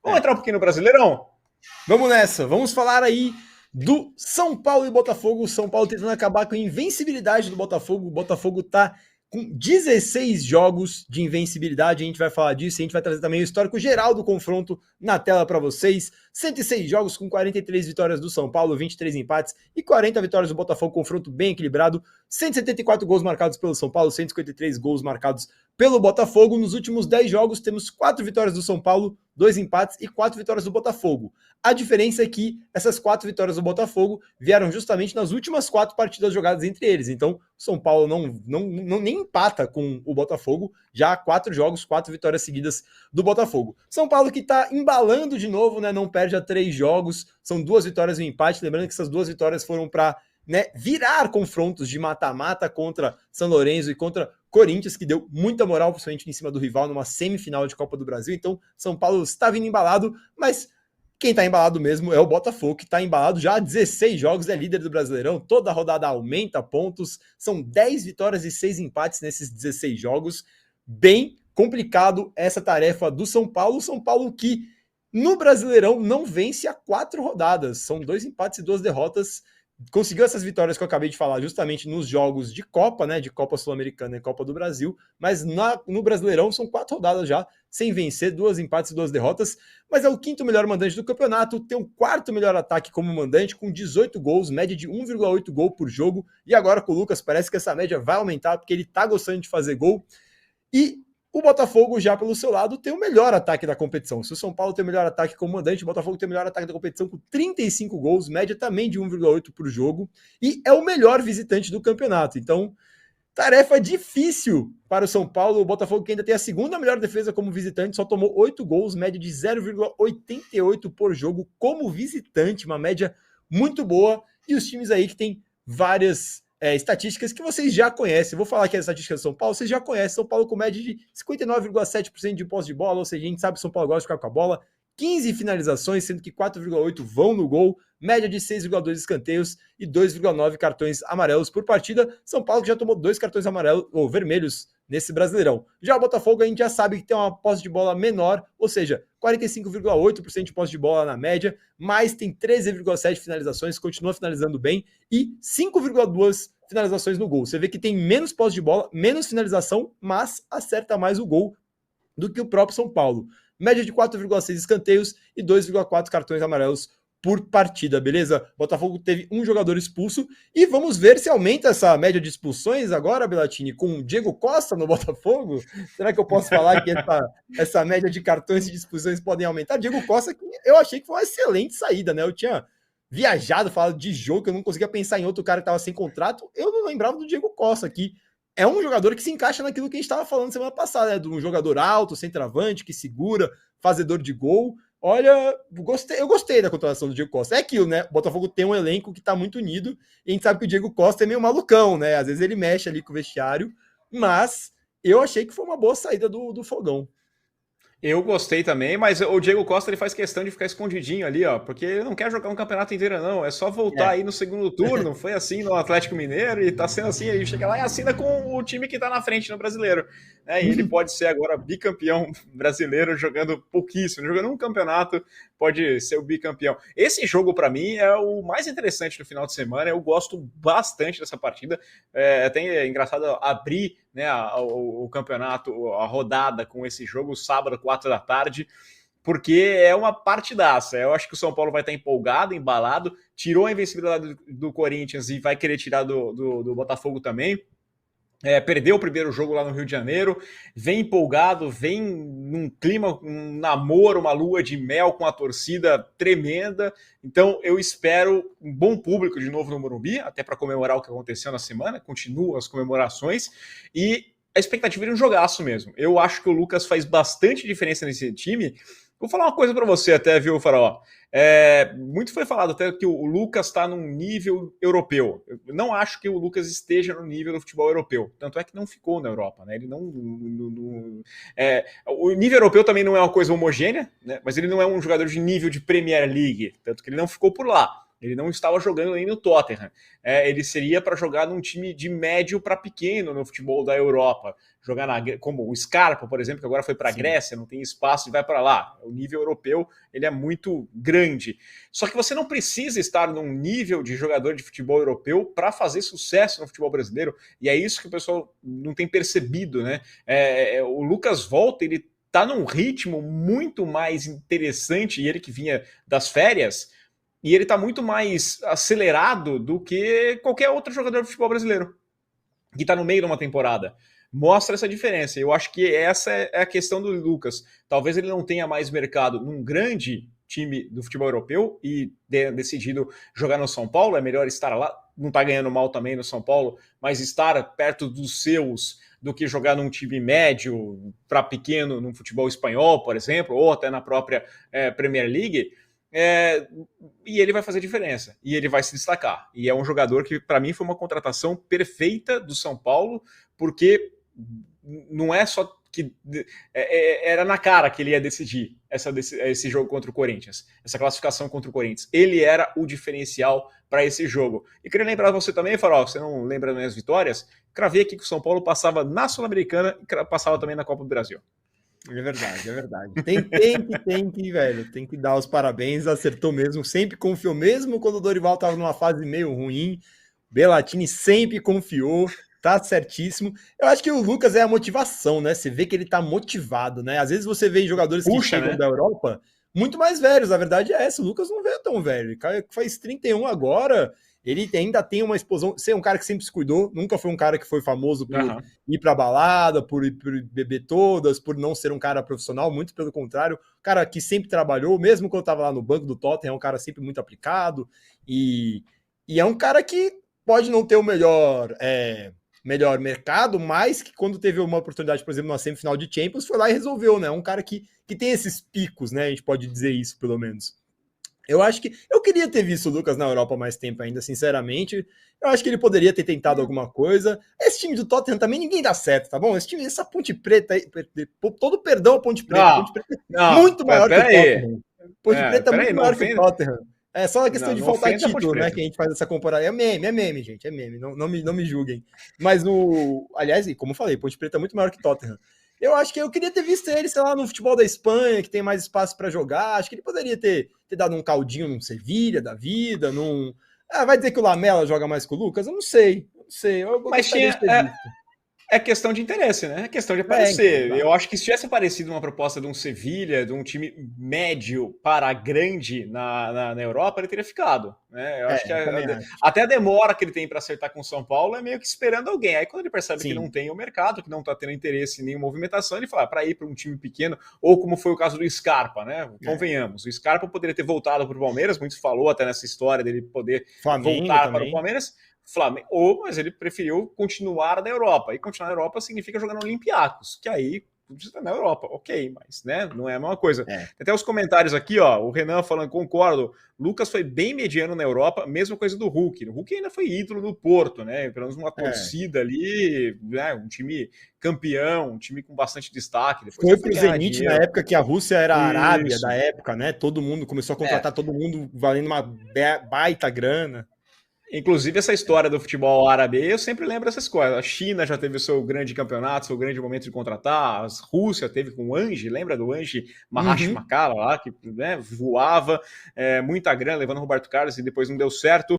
Vamos entrar um pouquinho no Brasileirão? Vamos nessa, vamos falar aí do São Paulo e Botafogo. O São Paulo tentando acabar com a invencibilidade do Botafogo. O Botafogo tá com 16 jogos de invencibilidade. A gente vai falar disso. A gente vai trazer também o histórico geral do confronto na tela para vocês. 106 jogos com 43 vitórias do São Paulo, 23 empates e 40 vitórias do Botafogo. Confronto bem equilibrado. 174 gols marcados pelo São Paulo, 153 gols marcados pelo Botafogo. Nos últimos 10 jogos temos 4 vitórias do São Paulo, 2 empates e 4 vitórias do Botafogo. A diferença é que essas 4 vitórias do Botafogo vieram justamente nas últimas 4 partidas jogadas entre eles. Então, o São Paulo nem empata com o Botafogo, já há 4 jogos, 4 vitórias seguidas do Botafogo. São Paulo que está embalando de novo, né? Não perde a 3 jogos, são 2 vitórias e um empate. Lembrando que essas 2 vitórias foram para virar confrontos de mata-mata contra São Lourenço e contra Corinthians, que deu muita moral, principalmente em cima do rival, numa semifinal de Copa do Brasil. Então, São Paulo está vindo embalado, mas quem está embalado mesmo é o Botafogo, que está embalado já há 16 jogos, é líder do Brasileirão, toda rodada aumenta pontos, são 10 vitórias e 6 empates nesses 16 jogos. Bem complicado essa tarefa do São Paulo. São Paulo que no Brasileirão não vence há 4 rodadas, são 2 empates e 2 derrotas. Conseguiu essas vitórias que eu acabei de falar justamente nos jogos de Copa, né, de Copa Sul-Americana e Copa do Brasil, mas no Brasileirão são 4 rodadas já, sem vencer, 2 empates e 2 derrotas, mas é o 5º melhor mandante do campeonato, tem o 4º melhor ataque como mandante, com 18 gols, média de 1,8 gol por jogo, e agora com o Lucas parece que essa média vai aumentar, porque ele tá gostando de fazer gol, e o Botafogo, já pelo seu lado, tem o melhor ataque da competição. Se o São Paulo tem o melhor ataque como mandante, o Botafogo tem o melhor ataque da competição com 35 gols, média também de 1,8 por jogo, e é o melhor visitante do campeonato. Então, tarefa difícil para o São Paulo. O Botafogo, que ainda tem a 2ª melhor defesa como visitante, só tomou 8 gols, média de 0,88 por jogo como visitante, uma média muito boa. E os times aí que tem várias estatísticas que vocês já conhecem. Vou falar aqui as estatísticas do São Paulo, vocês já conhecem. São Paulo com média de 59,7% de posse de bola, ou seja, a gente sabe que o São Paulo gosta de ficar com a bola. 15 finalizações, sendo que 4,8 vão no gol, média de 6,2 escanteios e 2,9 cartões amarelos por partida. São Paulo que já tomou 2 cartões amarelos ou vermelhos nesse Brasileirão. Já o Botafogo a gente já sabe que tem uma posse de bola menor, ou seja, 45,8% de posse de bola na média, mas tem 13,7 finalizações, continua finalizando bem e 5,2 finalizações no gol. Você vê que tem menos posse de bola, menos finalização, mas acerta mais o gol do que o próprio São Paulo. Média de 4,6 escanteios e 2,4 cartões amarelos por partida, beleza? Botafogo teve um jogador expulso e vamos ver se aumenta essa média de expulsões agora, Belatini, com o Diego Costa no Botafogo. Será que eu posso falar que essa média de cartões e de expulsões podem aumentar? Diego Costa, que eu achei que foi uma excelente saída, né? Eu tinha viajado, falado de jogo, que eu não conseguia pensar em outro cara que estava sem contrato. Eu não lembrava do Diego Costa, que é um jogador que se encaixa naquilo que a gente estava falando semana passada, né? De um jogador alto, centroavante, que segura, fazedor de gol. Olha, eu gostei da contratação do Diego Costa. É aquilo, né? O Botafogo tem um elenco que tá muito unido e a gente sabe que o Diego Costa é meio malucão, né? Às vezes ele mexe ali com o vestiário, mas eu achei que foi uma boa saída do Fogão. Eu gostei também, mas o Diego Costa ele faz questão de ficar escondidinho ali, ó, porque ele não quer jogar um campeonato inteiro, não. É só voltar aí no segundo turno. Foi assim no Atlético Mineiro e tá sendo assim. Ele chega lá e assina com o time que tá na frente no brasileiro. E ele pode ser agora bicampeão brasileiro, jogando pouquíssimo, jogando um campeonato, pode ser o bicampeão. Esse jogo, para mim, é o mais interessante do final de semana. Eu gosto bastante dessa partida. Até engraçado abrir, né, o campeonato, a rodada com esse jogo, sábado, 4 da tarde, porque é uma partidaça. Eu acho que o São Paulo vai estar empolgado, embalado, tirou a invencibilidade do Corinthians e vai querer tirar do Botafogo também. Perdeu o primeiro jogo lá no Rio de Janeiro, vem empolgado, vem num clima, um namoro, uma lua de mel com a torcida tremenda. Então eu espero um bom público de novo no Morumbi, até para comemorar o que aconteceu na semana, continuam as comemorações, e a expectativa é um jogaço mesmo. Eu acho que o Lucas faz bastante diferença nesse time. Vou falar uma coisa para você até, viu, Faraó? Muito foi falado até que o Lucas está num nível europeu. Eu não acho que o Lucas esteja no nível do futebol europeu. Tanto é que não ficou na Europa, né? Ele o nível europeu também não é uma coisa homogênea, né? Mas ele não é um jogador de nível de Premier League, tanto que ele não ficou por lá. Ele não estava jogando nem no Tottenham. Ele seria para jogar num time de médio para pequeno no futebol da Europa. Jogar como o Scarpa, por exemplo, que agora foi para a Grécia, não tem espaço e vai para lá. O nível europeu ele é muito grande. Só que você não precisa estar num nível de jogador de futebol europeu para fazer sucesso no futebol brasileiro. E é isso que o pessoal não tem percebido, né? O Lucas Volta, ele tá num ritmo muito mais interessante, e ele que vinha das férias, e ele tá muito mais acelerado do que qualquer outro jogador de futebol brasileiro que tá no meio de uma temporada. Mostra essa diferença. Eu acho que essa é a questão do Lucas. Talvez ele não tenha mais mercado num grande time do futebol europeu e decidido jogar no São Paulo. É melhor estar lá. Não tá ganhando mal também no São Paulo, mas estar perto dos seus do que jogar num time médio para pequeno no futebol espanhol, por exemplo, ou até na própria Premier League. E ele vai fazer diferença, e ele vai se destacar. E é um jogador que, para mim, foi uma contratação perfeita do São Paulo, porque não é só que era na cara que ele ia decidir esse jogo contra o Corinthians, essa classificação contra o Corinthians. Ele era o diferencial para esse jogo. E queria lembrar você também, Farol, você não lembra das minhas vitórias? Cravei aqui que o São Paulo passava na Sul-Americana e passava também na Copa do Brasil. É verdade, é verdade. Tem que, velho, tem que dar os parabéns, acertou mesmo, sempre confiou, mesmo quando o Dorival tava numa fase meio ruim, Bellatini sempre confiou, tá certíssimo. Eu acho que o Lucas é a motivação, né? Você vê que ele tá motivado, né? Às vezes você vê jogadores que chegam da Europa muito mais velhos, a verdade é essa, o Lucas não veio tão velho, ele faz 31 agora, ele ainda tem uma explosão, ser um cara que sempre se cuidou, nunca foi um cara que foi famoso por ir pra balada, por beber todas, por não ser um cara profissional, muito pelo contrário, cara que sempre trabalhou, mesmo quando tava lá no banco do Tottenham, é um cara sempre muito aplicado, e é um cara que pode não ter o melhor mercado, mas que quando teve uma oportunidade, por exemplo, na semifinal de Champions, foi lá e resolveu, né? Um cara que tem esses picos, né? A gente pode dizer isso, pelo menos. Eu acho que eu queria ter visto o Lucas na Europa mais tempo ainda, sinceramente. Eu acho que ele poderia ter tentado alguma coisa. Esse time do Tottenham também ninguém dá certo, tá bom? Essa Ponte Preta aí, todo perdão a Ponte Preta. Ponte Preta é muito maior que o Tottenham. Ponte Preta é muito maior que o Tottenham. É só uma questão de faltar título, né? Que a gente faz essa comparação. É meme, gente. É meme. Não me julguem. Mas aliás, como eu falei, Ponte Preta é muito maior que Tottenham. Eu acho que eu queria ter visto ele, sei lá, no futebol da Espanha, que tem mais espaço para jogar. Acho que ele poderia ter dado um caldinho num Sevilha da vida, num. Vai dizer que o Lamela joga mais que o Lucas? Eu não sei. Mas tinha. É questão de interesse, né? É questão de aparecer. Então, eu acho que se tivesse aparecido uma proposta de um Sevilha, de um time médio para grande na Europa, ele teria ficado. Né? Eu acho que até a demora que ele tem para acertar com o São Paulo é meio que esperando alguém. Aí quando ele percebe que não tem o mercado, que não está tendo interesse em nenhuma movimentação, ele fala, para ir para um time pequeno, ou como foi o caso do Scarpa, né? Convenhamos. O Scarpa poderia ter voltado para o Palmeiras, muitos falou até nessa história dele poder voltar para o Palmeiras. Flamengo, mas ele preferiu continuar na Europa. E continuar na Europa significa jogar no Olympiacos, que aí você está na Europa, ok, mas né, não é a mesma coisa. Tem até os comentários aqui, ó, o Renan falando, concordo, Lucas foi bem mediano na Europa, mesma coisa do Hulk. O Hulk ainda foi ídolo no Porto, né? Pelo menos uma torcida ali, né, um time campeão, um time com bastante destaque. Depois foi pro Zenit na época que a Rússia era a Arábia da época, né? Todo mundo começou a contratar todo mundo valendo uma baita grana. Inclusive, essa história do futebol árabe, eu sempre lembro essas coisas. A China já teve o seu grande campeonato, seu grande momento de contratar. A Rússia teve com o Anji, lembra do Anji Mahashmakala lá, que voava, muita grana, levando o Roberto Carlos e depois não deu certo.